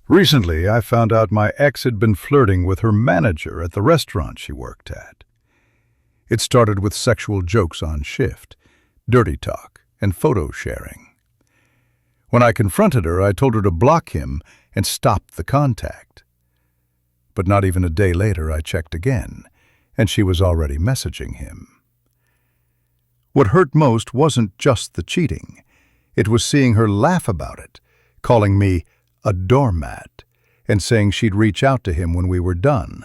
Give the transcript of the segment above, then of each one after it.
Recently, I found out my ex had been flirting with her manager at the restaurant she worked at. It started with sexual jokes on shift, dirty talk, and photo sharing. When I confronted her, I told her to block him and stop the contact. But not even a day later, I checked again, and she was already messaging him. What hurt most wasn't just the cheating. It was seeing her laugh about it, calling me a doormat, and saying she'd reach out to him when we were done.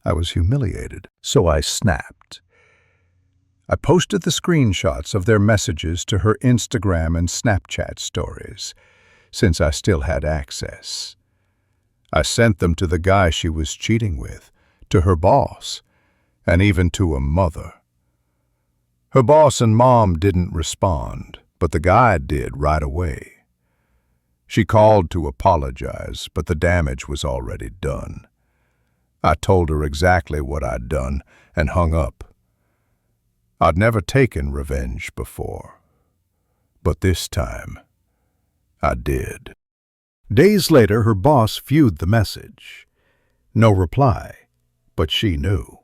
I was humiliated, so I snapped. I posted the screenshots of their messages to her Instagram and Snapchat stories, since I still had access. I sent them to the guy she was cheating with, to her boss, and even to a mother. Her boss and mom didn't respond, but the guy did right away. She called to apologize, but the damage was already done. I told her exactly what I'd done and hung up. I'd never taken revenge before, but this time I did. Days later, her boss viewed the message. No reply, but she knew.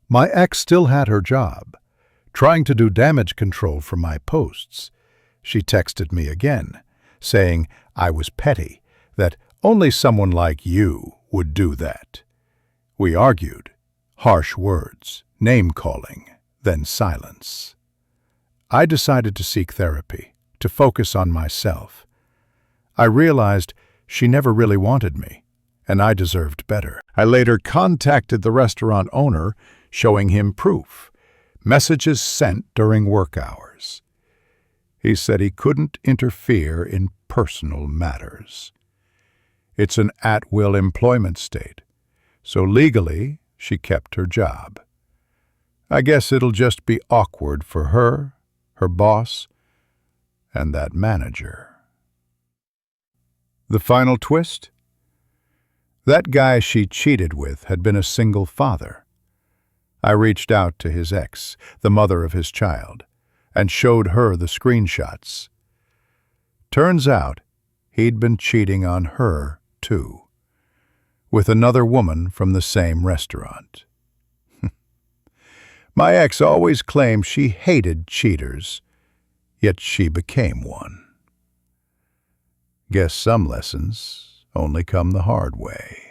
My ex still had her job, trying to do damage control for my posts. She texted me again, saying I was petty, that only someone like you would do that. We argued, harsh words, name-calling, then silence. I decided to seek therapy, to focus on myself. I realized she never really wanted me, and I deserved better. I later contacted the restaurant owner, showing him proof, messages sent during work hours. He said he couldn't interfere in personal matters. It's an at-will employment state, so legally she kept her job. I guess it'll just be awkward for her, her boss, and that manager. The final twist? That guy she cheated with had been a single father. I reached out to his ex, the mother of his child, and showed her the screenshots. Turns out, he'd been cheating on her, too, with another woman from the same restaurant. My ex always claimed she hated cheaters, yet she became one. Guess some lessons only come the hard way.